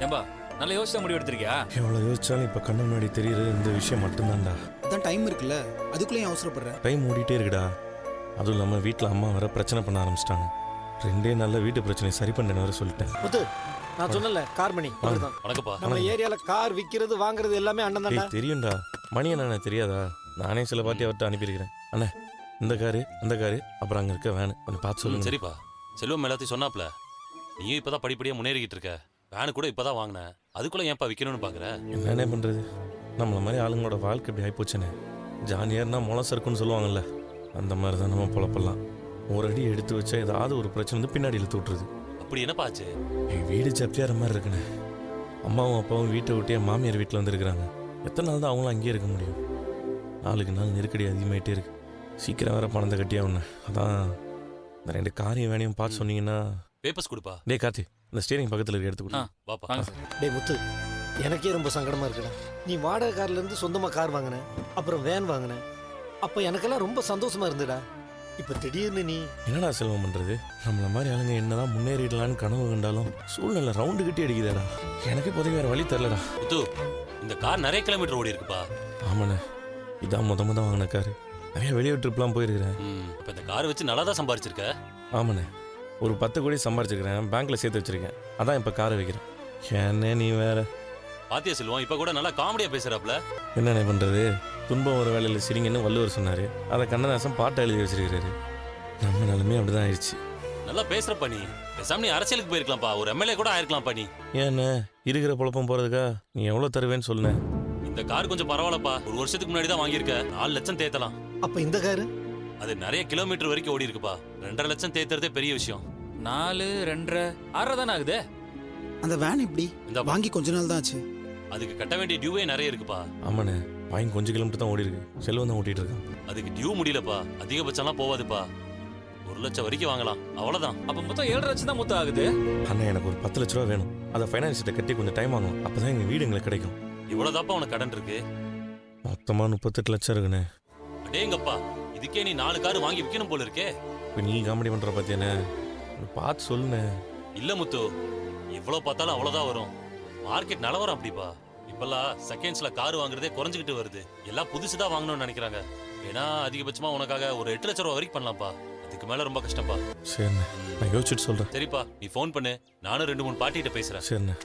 ஏம்பா நல்லா யோசிச்சா முடிவு எடுத்திருக்கியா? எவ்வளோ யோசிச்சாலும் இப்போ கண்ணு முன்னாடி தெரியுறது இந்த விஷயம் மட்டும்தான்டா. அதான் டைம் இருக்குல்ல, அதுக்குள்ளே அவசரப்படுற. டைம் ஓடிட்டே இருக்குடா. அதுவும் இல்லாமல் வீட்டில் அம்மா வர பிரச்சனை பண்ண ஆரம்பிச்சிட்டாங்க. 2 நாளில் வீட்டு பிரச்சனையை சரி பண்ணேன்னு வர சொல்லிட்டேன். முத்து, நான் சொன்னல கார் மணி அவர்தான். வணக்கம்ப்பா. நம்ம ஏரியால கார் விக்கிறது வாங்குறது எல்லாமே அண்ணன் தான்டா. தெரியும்டா. மணி என்ன தெரியாதா? நானே சில பாட்டி அவர்கிட்ட அனுப்பியிருக்கிறேன். அண்ணே இந்த காரு அந்த காரு அப்புறம் அங்கே இருக்க வேனு கொஞ்சம் பார்த்து சொல்லுங்க. சரிப்பா, செல்வம் எல்லாத்தையும் சொன்னாப்ல. நீயும் இப்பதான் படிப்படியாக முன்னேறிக்கிட்டு இருக்க. வேனு கூட இப்பதான் வாங்கினேன், அதுக்குள்ள ஏன்ப்பா விற்கணும்னு பார்க்குற? என்னென்ன பண்ணுறது, நம்மள மாதிரி ஆளுங்களோட வாழ்க்கை இப்படி ஆகிப்போச்சுண்ணே. ஜானியர்னா முளசு இருக்குன்னு சொல்லுவாங்கல்ல, அந்த மாதிரி தான் நம்ம பொழப்பெல்லாம். ஒரு அடி எடுத்து வச்சா ஏதாவது ஒரு பிரச்சனை வந்து பின்னாடி இழுத்து விட்டுருது. அப்படி என்னப்பா ஆச்சு? என் வீடு ஜப்தியாகிற மாதிரி இருக்குண்ணே. அம்மாவும் அப்பாவும் வீட்டை விட்டு என் மாமியார் வீட்டில் வந்துருக்குறாங்க. எத்தனை நாள் தான் அவங்களும் அங்கேயே இருக்க முடியும்? நாளுக்கு நாள் நெருக்கடி அதிகமாகிட்டே இருக்கு. சீக்கிரம் வேற பணத்தை கட்டியா ஒன்று. அதான் இந்த 2 காரையும் வேணையும் பார்த்து சொன்னீங்கன்னா. பேப்பர்ஸ் கொடுப்பா. டே கார்த்தி, இந்த ஸ்டேரிங் பக்கத்தில் இருக்க எடுத்து கொடு. வாப்பா. வாங்க சார். டேய் முத்து, எனக்கே ரொம்ப சங்கடமா இருக்குடா. நீ வாடகை கார்ல இருந்து சொந்தமா கார் வாங்கின, அப்புறம் வேன் வாங்கின. அப்ப எனக்கெல்லாம் ரொம்ப சந்தோஷமா இருந்துடா. இப்ப திடீர்னு நீ என்னடா செல்வம் பண்ணுறது? நம்மள மாதிரி ஆளுங்க என்னதான் முன்னேறிடலான்னு கனவு கண்டாலும் சூழ்நிலை ரவுண்டு கட்டி அடிக்குதாடா. எனக்கு இப்போதைக்கு வேறு வழி தரலடா. முத்து, இந்த கார் நிறைய கிலோமீட்டர் ஓடி இருக்குப்பா. ஆமாண்ணே, இதான் முத வாங்கின காரு. நிறைய வெளியூர் ட்ரிப்லாம் போயிருக்கிறேன். இப்போ இந்த கார் வச்சு நல்லா தான் சம்பாரிச்சிருக்க. ஆமாண்ணே, ஒரு 10 கோடி சம்பாரிச்சிருக்கிறேன். பேங்க்ல சேர்த்து வச்சிருக்கேன். அதான் இப்போ காரை வைக்கிறேன். என்ன நீ வேற பாத்தியா செல்வம், இப்போ கூட நல்லா காமெடியா பேசுறாப்ல. என்னண்ணே பண்ணுறது? துன்பம் ஒரு வேலையில் சிரிங்கன்னு வள்ளுவர் சொன்னார். அதை கண்ணதாசன் பாட்டை எழுதி வச்சிருக்கிறாரு. நம்ம நிலைமை அப்படிதான் ஆயிடுச்சு. நல்லா பேசுறப்பா நீ. பேசாம நீ அரசியலுக்கு போயிருக்கலாம்ப்பா, ஒரு எம்எல்ஏ கூட ஆயிருக்கலாம்ப்பா நீ. ஏண்ணே இருக்கிற குழப்பம் போகிறதுக்கா? நீ எவ்வளோ தருவேன்னு சொல்லுண்ணே. இந்த கார் கொஞ்சம் பரவாயில்லப்பா. ஒரு வருஷத்துக்கு முன்னாடி தான் வாங்கியிருக்க. 4 லட்சம் தேத்தலாம். அப்ப இந்த காரு அது நிறைய கிலோமீட்டர் வரைக்கும் ஓடி இருக்குப்பா. 2.5 லட்சம் தேத்துறதே பெரிய விஷயம். 4, 2, 6 தானே ஆகுது. அந்த வேன் இப்படி இந்த வாங்கி கொஞ்ச நாள் தான் ஆச்சு. அதுக்கு கட்ட வேண்டிய டியூவே நிறைய இருக்குப்பா. ஆமாண்ணே, வாங்கி கொஞ்சம் கிலோமீட்டர் தான் ஓடி இருக்கு. செல்வம் தான் ஓட்டிட்டு இருக்கான். அதுக்கு டியூ முடியலப்பா. அதிகபட்சம்லாம் போவாதுப்பா. 1 லட்சம் வரைக்கும் வாங்கலாம், அவ்வளவுதான். அப்ப மொத்தம் 7.5 லட்சம் தான் மொத்தம் ஆகுது. அண்ணா எனக்கு ஒரு 10 லட்ச ரூபா வேணும். அதை ஃபைனான்ஸ்கிட்ட கட்டி கொஞ்சம் டைம் ஆகும். அப்பதான் எங்கள் வீடு எங்களுக்கு கிடைக்கும். இவ்வளவுதாப்பா உனக்கு கடன் இருக்கு. மொத்தமாக 38 லட்சம் இருக்குண்ணே. அடேங்கப்பா, இதுக்கே நீ 4 கார் வாங்கி விற்கணும் போல இருக்கே. இப்போ நீ காமெடி பண்ணுற பார்த்தியாண்ணே? பார்த்து சொல்லுண்ணே. இல்ல முத்து, எவ்வளவு பார்த்தாலும் அவ்வளவுதான் வரும். மார்க்கெட் நிலவரம் அப்படிப்பா. இப்பெல்லாம் செகண்ட்ஸ்ல கார் வாங்குறதே குறைஞ்சிக்கிட்டு வருது. எல்லாம் புதுசுதான் வாங்கணும்னு நினைக்கிறாங்க. ஏன்னா அதிகபட்சமா உனக்காக ஒரு 8 லட்சம் ரூபா வரைக்கும் பண்ணலாம்ப்பா. அதுக்கு மேல ரொம்ப கஷ்டம்ப்பா. சரிண்ணே, நான் யோசிச்சுட்டு சொல்கிறேன். சரிப்பா, நீ ஃபோன் பண்ணு. நானும் 2-3 பாட்டிகிட்ட பேசுறேன். சரிண்ணே,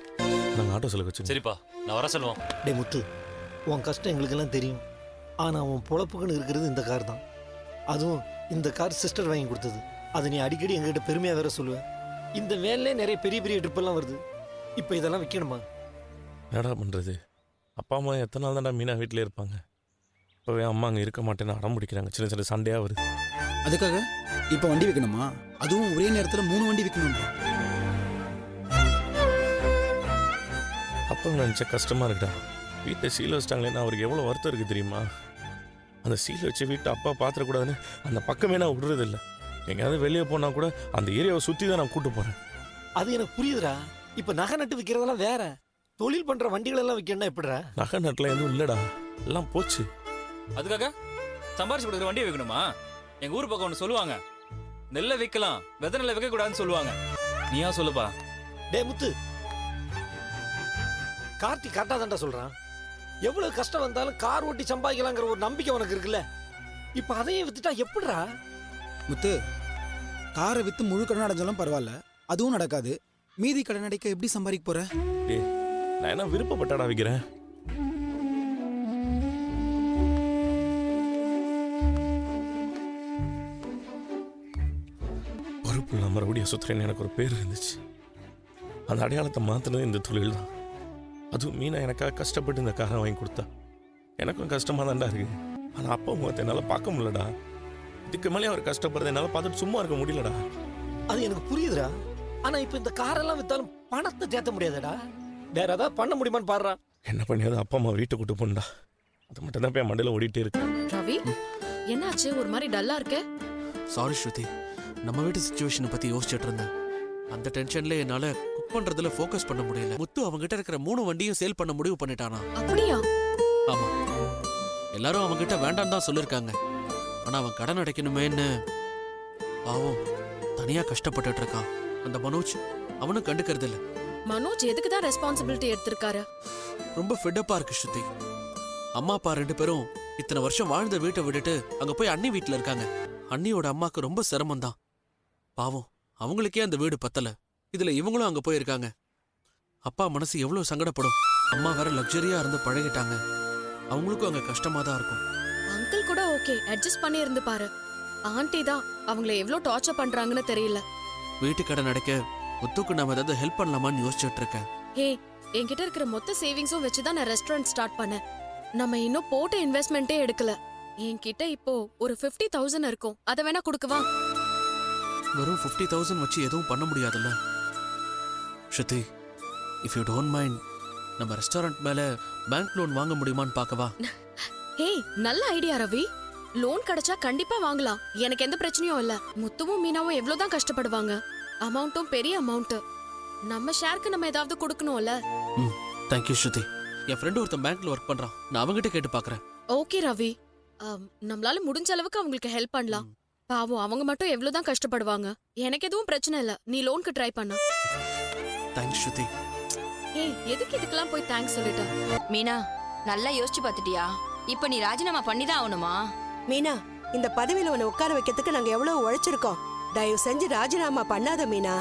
நாங்கள் ஆட்டோ செலவு வச்சு. சரிப்பா, நான் வர சொல்லுவோம். டேய் முத்து, உன் கஷ்டம் எங்களுக்கெல்லாம் தெரியும். ஆனா உன் பொழப்புக்குன்னு இருக்கிறது இந்த கார் தான். அதுவும் இந்த கார் சிஸ்டர் வாங்கி கொடுத்தது. அதை நீ அடிக்கடி எங்ககிட்ட பெருமையா வேற சொல்லுவேன். இந்த வேன்ல நிறைய பெரிய பெரிய ட்ரிப் எல்லாம் வருது. இப்போ இதெல்லாம் விற்கணுமா? என்னடா பண்ணுறது? அப்பா அம்மா எத்தனை நாள் தான்டா மீனா வீட்டிலே இருப்பாங்க. இப்போவே அம்மா அங்கே இருக்க மாட்டேன்னு அடம் பிடிக்கிறாங்க. சின்ன சின்ன சண்டையாக வருது. அதுக்காக இப்போ வண்டி வைக்கணுமா? அதுவும் ஒரே நேரத்தில் 3 வண்டி வைக்கணும். அப்போ நினச்சா கஷ்டமாக இருக்குடா. வீட்டை சீல் வச்சிட்டாங்களேன்னு அவருக்கு எவ்வளோ வருத்தம் இருக்குது தெரியுமா? அந்த சீல் வச்சு வீட்டை அப்பா பார்த்துடக்கூடாதுன்னு அந்த பக்கமே நான் விடுறதில்லை. எங்கேயாவது வெளியே போனால் கூட அந்த ஏரியாவை சுற்றி தான் நான் கூப்பிட்டு போகிறேன். அது எனக்கு புரியுதுடா. இப்போ நகை நட்டு விற்கிறதெல்லாம் வேற. தொழில் பண்ற வண்டிகள் எல்லாம் விற்கணும்னா எப்படிடா? நகை நட்டில் எதுவும் இல்லைடா, எல்லாம் போச்சு. அதுக்காக சம்பாரிச்சு கொடுக்குற வண்டியை வைக்கணுமா? எங்க ஊர் பக்கம் ஒன்று சொல்லுவாங்க, நெல்லை விற்கலாம், வெதை நெல்லை வைக்க கூடாதுன்னு சொல்லுவாங்க. நீயா சொல்லுப்பா. டே முத்து, கார்த்தி கரெக்டா தான்டா சொல்றான். எவ்வளவு கஷ்டம் வந்தாலும் கார் ஓட்டி சம்பாதிக்கலாங்கிற ஒரு நம்பிக்கை உனக்கு இருக்குல்ல. இப்ப அதையும் வித்துட்டா எப்படிடா? முத்து, காரை வித்து முழு கடன் அடைஞ்சாலும் பரவாயில்ல, அதுவும் நடக்காது. மீதி கடன் அடைக்க எப்படி சம்பாதிக்க போற? டே, நான் என்ன விருப்பப்பட்டாடா வைக்கிறேன்? பொறுப்பு இல்லாம மறுபடியும் சுத்துறேன்னு எனக்கு ஒரு பேர் இருந்துச்சு. அந்த அடையாளத்தை மாத்தினது இந்த தொழில் தான். அதுவும் மீனா எனக்காக கஷ்டப்பட்டு இந்த காரை வாங்கி கொடுத்தா. எனக்கும் கஷ்டமா தான்டா இருக்கு. ஆனா அப்பா முகத்தை என்னால் பார்க்க முடியலடா. இதுக்கு மேலே அவர் கஷ்டப்படுறத என்னால் பார்த்துட்டு சும்மா இருக்க முடியலடா. அது எனக்கு புரியுதுடா. ஆனா இப்ப இந்த காரெல்லாம் வித்தாலும் பணத்தை சேர்த்த முடியாதுடா. வேற ஏதாவது பண்ண முடியுமான்னு பாடுறா. என்ன பண்ணியாவது அப்பா அம்மா வீட்டை கூட்டு போண்டா. அது மட்டும் தான் என் மண்டையில ஓடிட்டே இருக்கு. ரவி, என்னாச்சு? ஒரு மாதிரி டல்லா இருக்க? சாரி ஸ்ருதி, நம்ம வீட்டு சிச்சுவேஷனை பத்தி யோசிச்சுட்டு இருந்தேன். அந்த டென்ஷன்ல என்னால குக் பண்றதுல ஃபோக்கஸ் பண்ண முடியல. முத்து அவங்கிட்ட இருக்கிற 3 வண்டியும் சேல் பண்ண முடிவு பண்ணிட்டானா? அப்படியா? ஆமா, எல்லாரும் அவங்கிட்ட வேண்டாம் தான் சொல்லிருக்காங்க. ஆனா அவன் கடன் அடைக்கணுமேன்னு பாவம் தனியா கஷ்டப்பட்டுட்டு இருக்கான். அந்த மனோஜ் அவனும் கண்டுக்கிறது இல்ல. மனோஜ் எதுக்கு தான் ரெஸ்பான்சிபிலிட்டி எடுத்திருக்காரு? ரொம்ப ஃபெட்டப்பா இருக்கு ஸ்ருதி. அம்மா அப்பா 2 பேரும் இத்தனை வருஷம் வாழ்ந்த வீட்டை விட்டுட்டு அங்க போய் அண்ணி வீட்டுல இருக்காங்க. அண்ணியோட அம்மாக்கு ரொம்ப சிரமம் தான். பாவம், அவங்களுக்கே அந்த வீடு பத்தல. இதுல இவங்களும் அங்க போயிருக்காங்க. அப்பா மனசு எவ்வளவு சங்கடப்படும். அம்மா வேற லக்ஸரியா இருந்து பழகிட்டாங்க. அவங்களுக்கும் அங்க கஷ்டமா தான் இருக்கும். அங்கிள் கூட ஓகே, அட்ஜஸ்ட் பண்ணி இருந்து பாரு. ஆண்டி தான் அவங்கள எவ்வளவு டார்ச்சர் பண்றாங்கன்னு தெரியல. வீட்டு கடை நடக்க முத்துக்கு நாம ஏதாவது ஹெல்ப் பண்ணலாமான்னு யோசிச்சுட்டு இருக்கேன். ஹே, என்கிட்ட இருக்கிற மொத்த சேவிங்ஸும் வச்சுதான் நான் ரெஸ்டாரண்ட் ஸ்டார்ட் பண்ணேன். நம்ம இன்னும் போட்ட இன்வெஸ்ட்மெண்ட்டே எடுக்கல. என்கிட்ட இப்போ ஒரு 50,000 இருக்கும். அதை வேணா கொடுக்கவா? வெறும் 50,000 வச்சு எதுவும் பண்ண முடியாதுல்ல ஸ்ருதி. இஃப் யூ டோன்ட் மைண்ட், நம்ம ரெஸ்டாரண்ட் மேல பேங்க் லோன் வாங்க முடியுமான்னு பார்க்கவா? ஹே, நல்ல ஐடியா ரவி. லோன் கிடைச்சா கண்டிப்பா வாங்கலாம். எனக்கு எந்த பிரச்சனையும் இல்ல. முத்துவும் மீனாவும் எவ்வளவுதான் கஷ்டப்படுவாங்க. அமௌண்ட்டும் பெரிய அமௌண்ட். நம்ம ஷேருக்கு நம்ம ஏதாவது கொடுக்கணும்ல. தேங்க்யூ ஸ்ருதி. என் ஃப்ரெண்டு ஒருத்தன் பேங்க்ல ஒர்க் பண்றான். நான் அவங்ககிட்ட கேட்டு பாக்குறேன். ஓகே ரவி, நம்மளால முடிஞ்ச அளவுக்கு அவங்களுக்கு ஹெல்ப் பண்ணலாம். பாவம், அவங்க மட்டும் எவ்வளவுதான் கஷ்டப்படுவாங்க. எனக்கு எதுவும் பிரச்சனை இல்ல. நீ லோனுக்கு ட்ரை பண்ண. தேங்க்ஸ் ஸ்ருதி. ஏய், எதுக்கு இதுக்கெல்லாம் போய் தேங்க்ஸ் சொல்லிட்ட? மீனா, நல்லா யோசிச்சு பாத்துட்டியா? இப்ப நீ ராஜினாமா பண்ணிதான் ஆகணுமா? மீனா, இந்த பதவியில உன்னை உட்கார வைக்கிறதுக்கு நாங்க எவ்வளவு உழைச்சிருக்கோம். தயவு செஞ்சு ராஜினாமா பண்ணாத மீனா.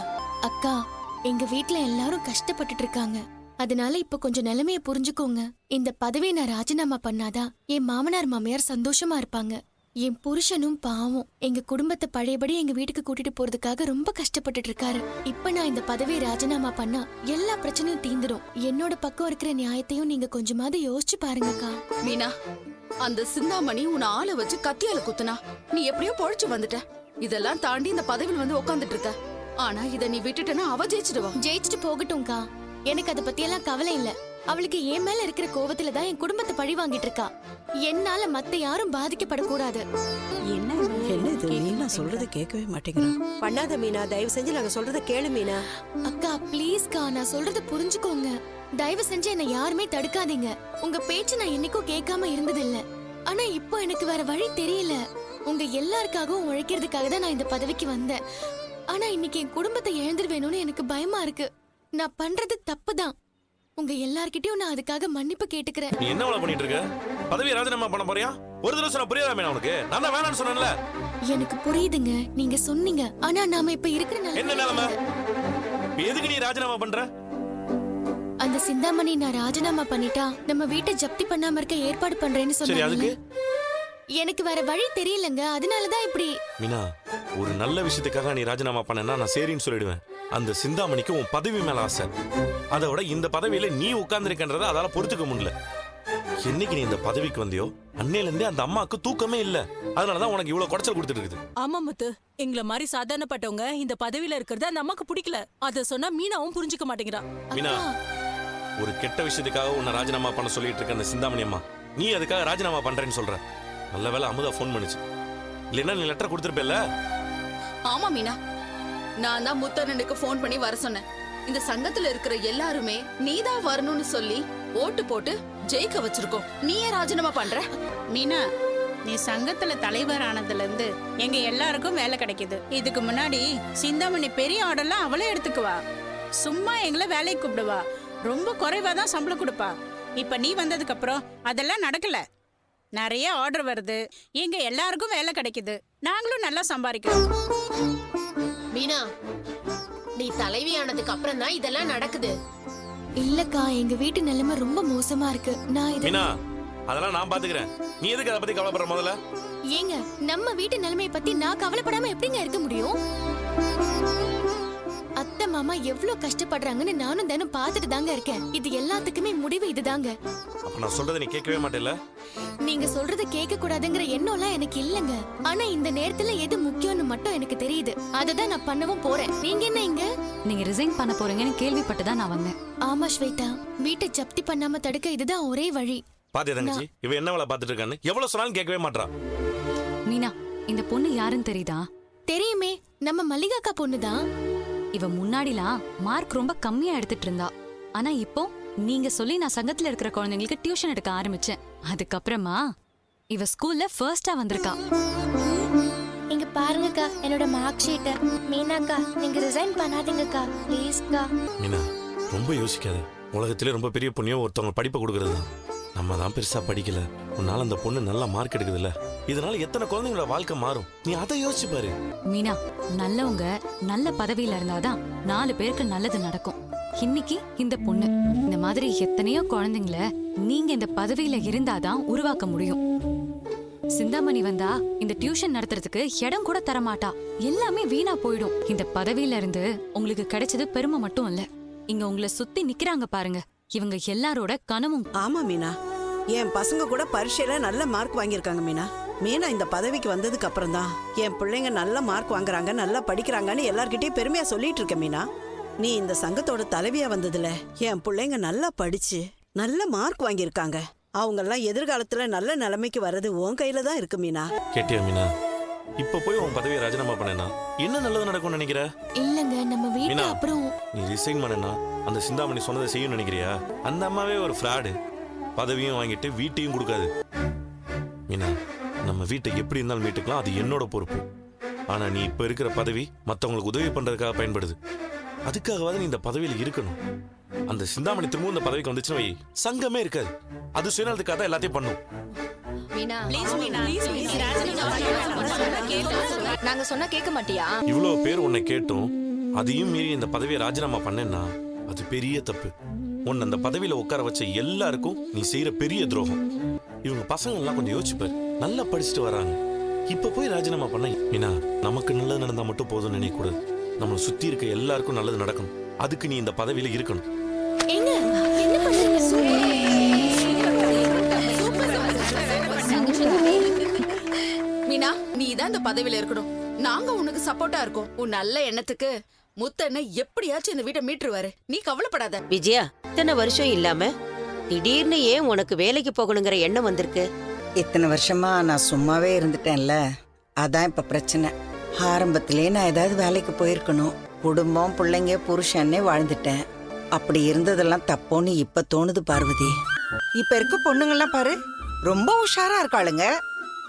அக்கா, எங்க வீட்ல எல்லாரும் கஷ்டப்பட்டுட்டு இருக்காங்க. அதனால இப்ப கொஞ்சம் நிலைமைய புரிஞ்சுக்கோங்க. இந்த பதவியை நான் ராஜினாமா பண்ணாதான் என் மாமனார் மாமியார் சந்தோஷமா இருப்பாங்க. என் புருஷனும் பாவம் எங்க குடும்பத்தை பழையபடி எங்க வீட்டுக்கு கூட்டிட்டு போறதுக்காக ரொம்ப கஷ்டப்பட்டுட்டு இருக்காரு. இப்ப நான் இந்த பதவியை ராஜினாமா பண்ணா எல்லா பிரச்சனையும் தீந்துடும். என்னோட பக்கம் இருக்கிற நியாயத்தையும் நீங்க கொஞ்சமாவது யோசிச்சு பாருங்கக்கா. மீனா, அந்த சிந்தாமணி உன்னை ஆளை வச்சு கத்தியால குத்துனா நீ எப்படியோ பொழைச்சு வந்துட்ட. இதெல்லாம் தாண்டி இந்த பதவியில் வந்து உட்காந்துட்டு இருக்க. ஆனா இத நீ விட்டுட்டனா அவ ஜெயிச்சிடுவா. ஜெயிச்சுட்டு போகட்டும்க்கா, எனக்கு அதை பத்தி எல்லாம் கவலை இல்ல. அவளுக்கு என் மேல இருக்கிற கோவத்துல தான் என் குடும்பத்தை பழி வாங்கிட்டு இருக்கா. என்னால மத்த யாரும் பாதிக்கப்படக்கூடாது. என்ன இது மீனா சொல்றத கேட்கவே மாட்டேங்கிறா. பண்ணாத மீனா, தயவு செஞ்சு நாங்க சொல்றத கேளு மீனா. அக்கா ப்ளீஸ்க்கா, நான் சொல்றத புரிஞ்சுக்கோங்க. தயவு செஞ்சு என்ன யாருமே தடுக்காதீங்க. உங்க பேச்சு நான் என்னைக்கும் கேட்காம இருந்ததில்ல. ஆனா இப்போ எனக்கு வேற வழி தெரியல. உங்க எல்லாருக்காகவும் உழைக்கிறதுக்காக தான் நான் இந்த பதவிக்கு வந்தேன். ஆனா இன்னைக்கு என் குடும்பத்தை இழந்துருவேணும்னு எனக்கு பயமா இருக்கு. நான் பண்றது தப்புதான். உங்க எல்லார்கிட்டயும் நான் அதுக்காக மன்னிப்பு கேட்டுக்கிறேன். நீ என்ன வேலை பண்ணிட்டு இருக்க? பதவியை ராஜினாமா பண்ண போறியா? ஒரு தடவை சொன்னா புரியாதா மீனா உனக்கு? நான் தான் வேணாம்னு சொன்னேன்ல. எனக்கு புரியுதுங்க, நீங்க சொன்னீங்க. ஆனா நாம இப்ப இருக்கிற என்ன நிலைமை? எதுக்கு நீ ராஜினாமா பண்ற? அந்த சிந்தாமணி நான் ராஜினாமா பண்ணிட்டா நம்ம வீட்டை ஜப்தி பண்ணாம இருக்க ஏற்பாடு பண்றேன்னு சொன்னாங்க. எனக்கு வேற வழி தெரியலங்க, அதனாலதான் இப்படி. மீனா, ஒரு நல்ல விஷயத்துக்காக நீ ராஜினாமா பண்ணனா நான் சரின்னு சொல்லிடுவேன். அந்த சிந்தாமணிக்கு உன் பதவி மேல ஆசை. அதை விட இந்த பதவியில நீ உட்கார்ந்துருக்கன்றத அதால பொறுத்துக்க முடியல. என்னைக்கு நீ இந்த பதவிக்கு வந்தியோ அன்னையில இருந்தே அந்த அம்மாவுக்கு தூக்கமே இல்ல. அதனாலதான் உனக்கு இவ்வளவு குடைச்சல் கொடுத்துட்டு இருக்குது. ஆமா முத்து, எங்களை மாதிரி சாதாரணப்பட்டவங்க இந்த பதவியில இருக்கிறது அந்த அம்மாக்கு பிடிக்கல. அத சொன்னா மீனாவும் புரிஞ்சுக்க மாட்டேங்கிறா. மீனா, ஒரு கெட்ட விஷயத்துக்காக உன்னை ராஜினாமா பண்ண சொல்லிட்டு இருக்க அந்த சிந்தாமணி அம்மா, நீ அதுக்காக ராஜினாமா பண்றேன்னு சொல்ற. நல்ல வேளை அமுதா போன் பண்ணுச்சு. இல்லைன்னா நீ லெட்டர் கொடுத்துருப்பேல்ல. ஆமா மீனா, நான் தான் முத்தண்ணனுக்கு போன் பண்ணி வர சொன்னேன். இந்த சங்கத்துல இருக்கிற எல்லாருமே நீதான் வரணும்னு சொல்லி ஓட்டு போட்டு ஜெயிக்க வச்சிருக்கோம். நீ ஏன் ராஜினாமா பண்ற? மீனா, நீ சங்கத்துல தலைவர் ஆனதுல இருந்து எங்க எல்லாருக்கும் வேலை கிடைக்குது. இதுக்கு முன்னாடி சிந்தாமணி பெரிய ஆர்டர்லாம் அவளே எடுத்துக்குவா. சும்மா எங்களை வேலைக்கு கூப்பிடுவா. ரொம்ப குறைவா தான் சம்பளம் கொடுப்பா. இப்ப நீ வந்ததுக்கு அப்புறம் அதெல்லாம் நடக்கல. நிறைய ஆர்டர் வருது, எங்க எல்லாருக்கும் வேலை கிடைக்குது, நாங்களும் நல்லா சம்பாதிக்கிறோம். மீனா, நீ தலைவி ஆனதுக்கு அப்புறம் தான் இதெல்லாம் நடக்குது. இல்லக்கா, எங்க வீட்டு நிலைமை ரொம்ப மோசமா இருக்கு. நான் மீனா, அதெல்லாம் நான் பாத்துக்கிறேன். நீ எதுக்கு அதை பத்தி கவலைப்படுற? முதல்ல ஏங்க, நம்ம வீட்டு நிலைமையை பத்தி நான் கவலைப்படாம எப்படிங்க இருக்க முடியும்? அத்தை மாமா எவ்வளவு கஷ்டப்படுறாங்கன்னு நானும் தினம் பாத்துட்டு தாங்க இருக்கேன். இது எல்லாத்துக்குமே முடிவு இதுதாங்க. அப்ப நான் சொல்றதை நீ கேட்கவே மாட்டேல்ல? நீங்க சொல்றத கேட்க கூடாதுங்கிற எண்ணம்லாம் எனக்கு இல்லங்க. ஆனா இந்த நேரத்துல எது முக்கியம்னு மட்டும் எனக்கு தெரியுது. அததான் நான் பண்ணவும் போறேன். நீங்க என்ன இங்க? நீங்க ரிசைன் பண்ண போறீங்கன்னு கேள்விப்பட்டுதான் நான் வந்தேன். ஆமா ஸ்வேதா, வீட்டை ஜப்தி பண்ணாம தடுக்க இதுதான் ஒரே வழி. பாத்தியா தங்கச்சி, இவ என்ன வேலை பாத்துட்டு இருக்கான்னு? எவ்வளவு சொன்னாலும் கேட்கவே மாட்டா. மீனா, இந்த பொண்ணு யாருன்னு தெரியுதா? தெரியுமே, நம்ம மல்லிகாக்கா பொண்ணுதான். இவ முன்னாடிலாம் மார்க் ரொம்ப கம்மியா எடுத்துட்டு இருந்தா. ஆனா இப்போ நீங்க சொல்லி நான் சங்கத்துல இருக்கிற குழந்தைங்களுக்கு டியூஷன் எடுக்க ஆரம்பிச்சேன். அதுக்கப்புறமா இவ ஸ்கூல்ல ஃபர்ஸ்டா வந்திருக்கா. இங்க பாருங்கக்கா, என்னோட மார்க் ஷீட். மீனாக்கா, நீங்க ரிசைன் பண்ணாதீங்கக்கா, ப்ளீஸ்க்கா. மீனா, ரொம்ப யோசிக்காத. உலகத்திலே ரொம்ப பெரிய புண்ணியம் ஒருத்தவங்க படிப்பை கொடுக்கறது தான். நம்ம தான் பெருசா படிக்கல, உன்னால அந்த பொண்ணு நல்லா மார்க் எடுக்குதுல்ல, இதனால எத்தனை குழந்தைங்களோட வாழ்க்கை மாறும். நீ அதை யோசிச்சு பாரு. மீனா, நல்லவங்க நல்ல பதவியில இருந்தாதான் 4 பேருக்கு நல்லது நடக்கும். இன்னைக்கு இந்த பொண்ணு இந்த மாதிரி எத்தனையோ குழந்தைங்கள நீங்க இந்த பதவியில இருந்தாதான் உருவாக்க முடியும். சிந்தாமணி வந்தா இந்த டியூஷன் நடத்துறதுக்கு இடம் கூட தரமாட்டா. எல்லாமே வீணா போயிடும். இந்த பதவியில இருந்து உங்களுக்கு கிடைச்சது பெருமை மட்டும் இல்ல, இங்க உங்களை சுத்தி நிக்கிறாங்க பாருங்க, இவங்க எல்லாரோட கனவும். ஆமா மீனா, என் பசங்க கூட பரீட்சையில நல்ல மார்க் வாங்கியிருக்காங்க மீனா. மீனா இந்த பதவிக்கு வந்ததுக்கு அப்புறம் தான் என் பிள்ளைங்க நல்ல மார்க் வாங்குறாங்க, நல்லா படிக்கிறாங்கன்னு எல்லார்கிட்டயும் பெருமையா சொல்லிட்டு இருக்க மீனா. நீ இந்த சங்கத்தோட தலைவியா வந்ததுல என் பிள்ளைங்க நல்லா படிச்சு நல்ல மார்க் வாங்கியிருக்காங்க. அவங்கெல்லாம் எதிர்காலத்துல நல்ல நிலைமைக்கு வர்றது உன் கையில தான் இருக்கு மீனா. கேட்டியா மீனா, இப்ப போய் உன் பதவியை ராஜினாமா பண்ணேன்னா என்ன நல்லது நடக்கும்னு நினைக்கிற? இல்லங்க, நம்ம வீட்டு மீனா, அப்புறம் நீ ரிசைன் பண்ணனா அந்த சிந்தாமணி சொன்னதை செய்யும் நினைக்கிறியா? அந்த அம்மாவே ஒரு ஃப்ராடு. பதவியும் வாங்கிட்டு வீட்டையும் கொடுக்காது. மீனா, நம்ம வீட்டை எப்படி இருந்தாலும் மீட்டுக்கலாம், அது என்னோட பொறுப்பு. ஆனா நீ இப்ப இருக்கிற பதவி மத்தவங்களுக்கு உதவி பண்றதுக்காக பயன்படுது. அதுக்காகவாது நீ இந்த பதவியில இருக்கணும். அந்த சிந்தாமணி திரும்பவும் இந்த பதவிக்கு வந்துச்சுன்னு வை, சங்கமே இருக்காது. அது சுயநலத்துக்காக தான் எல்லாத்தையும் பண்ணும். நாங்க சொன்னா கேட்க மாட்டியா? இவ்வளவு பேர் உன்னை கேட்டும் அதையும் மீறி இந்த பதவியை ராஜினாமா பண்ணேன்னா அது பெரிய தப்பு. உன்னை அந்த பதவியில உட்கார வச்ச எல்லாருக்கும் நீ செய்யற பெரிய துரோகம். இவங்க பசங்க எல்லாம் கொஞ்சம் யோசிச்சுப்பாரு, நல்லா படிச்சுட்டு வராங்க. இப்ப போய் ராஜினாமா பண்ண மீனா, நமக்கு நல்லது நடந்தா மட்டும் போதும்னு நினைக்க கூடாது. நம்மளை சுத்தி இருக்க எல்லாருக்கும் நல்லது நடக்கணும். அதுக்கு நீ இந்த பதவியில இருக்கணும். மீனா, நீ தான் இந்த பதவியில இருக்கணும். நாங்க உனக்கு சப்போர்ட்டா இருக்கோம். உன் நல்ல எண்ணத்துக்கு முத்தண்ண எப்படியாச்சும் இந்த வீட்டை மீட்டுருவாரு. நீ கவலைப்படாத. விஜயா, இத்தனை வருஷம் இல்லாம திடீர்னு ஏன் உனக்கு வேலைக்கு போகணுங்கிற எண்ணம் வந்திருக்கு? இத்தனை வருஷமா நான் சும்மாவே இருந்துட்டேன்ல, அதான் இப்ப பிரச்சனை. ஆரம்பத்திலே நான் ஏதாவது வேலைக்கு போயிருக்கணும். குடும்பம், பிள்ளைங்க, புருஷன்னே வாழ்ந்துட்டேன். அப்படி இருந்ததெல்லாம் தப்போன்னு இப்ப தோணுது பார்வதி. இப்ப இருக்க பொண்ணுங்கெல்லாம் பாரு, ரொம்ப உஷாரா இருக்காளுங்க.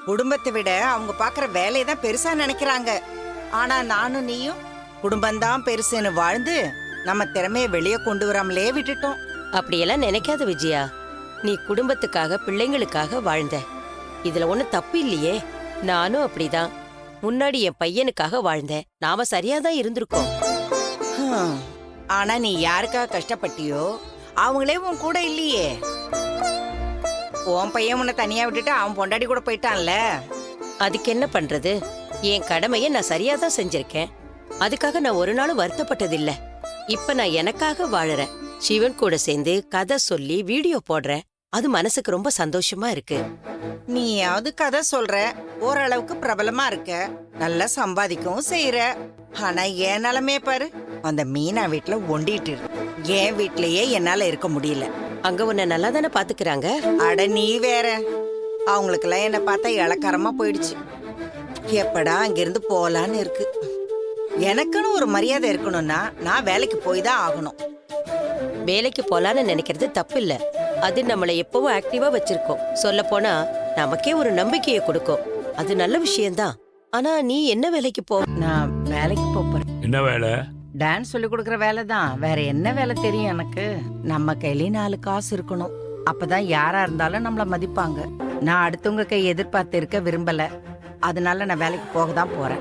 குடும்பத்தை விட அவங்க பாக்குற வேலையை தான் பெருசா நினைக்கிறாங்க. ஆனா நானும் நீயும் குடும்பம்தான் பெருசுன்னு வாழ்ந்து நம்ம திறமைய வெளியே கொண்டு வராமலே விட்டுட்டோம். அப்படியெல்லாம் நினைக்காத விஜயா. நீ குடும்பத்துக்காக பிள்ளைங்களுக்காக வாழ்ந்த, இதுல ஒண்ணு தப்பு இல்லையே. நானும் அப்படிதான். முன்னாடி என் பையனுக்காக வாழ்ந்தேன். நாம சரியாதான் இருந்திருக்கோம். ஆனா நீ யாருக்காக கஷ்டப்பட்டியோ அவங்களே உன் கூட இல்லையே. உன் பையன் உன்னை தனியா விட்டுட்டு அவன் பொண்டாடி கூட போயிட்டான்ல. அதுக்கு என்ன பண்றது? என் கடமையை நான் சரியாதான் செஞ்சிருக்கேன். அதுக்காக நான் ஒரு நாளும் வருத்தப்பட்டதில்ல. இப்ப நான் எனக்காக வாழறேன். சிவன் கூட சேர்ந்து கதை சொல்லி வீடியோ போடுறேன். அது மனசுக்கு ரொம்ப சந்தோஷமா இருக்கு. நீயாவது கதை சொல்ற, ஓரளவுக்கு பிரபலமா இருக்க, நல்லா சம்பாதிக்கவும் செய்யற. ஆனா என் நிலைமைய பாரு, அந்த மீனா வீட்டுல ஒண்டிட்டு இருக்கு. என் வீட்லயே என்னால இருக்க முடியல. அங்க உன்னை நல்லா தானே பாத்துக்கிறாங்க. அட நீ வேற, அவங்களுக்கெல்லாம் என்ன பார்த்தா இளக்காரமா போயிடுச்சு. எப்படா அங்கிருந்து போலான்னு இருக்கு. எனக்குன்னு ஒரு மரியாதை இருக்கணும்னா நான் வேலைக்கு போய் தான் ஆகணும். வேலைக்கு போலான்னு நினைக்கிறது தப்பு இல்ல. அது நம்மளை எப்பவும் ஆக்டிவா வச்சிருக்கோம். சொல்ல போனா நமக்கே ஒரு நம்பிக்கையை கொடுக்கும். அது நல்ல விஷயம்தான். ஆனா நீ என்ன வேலைக்கு போ? நான் வேலைக்கு போறேன். என்ன வேலை? டான்ஸ் சொல்லி கொடுக்கற வேலை தான். வேற என்ன வேலை தெரியும் எனக்கு? நம்ம கையில 4 காசு இருக்கணும். அப்பதான் யாரா இருந்தாலும் நம்மள மதிப்பாங்க. நான் அடுத்தவங்க கை எதிர்பார்த்து இருக்க விரும்பல. அதனால நான் வேலைக்கு போக தான் போறேன்.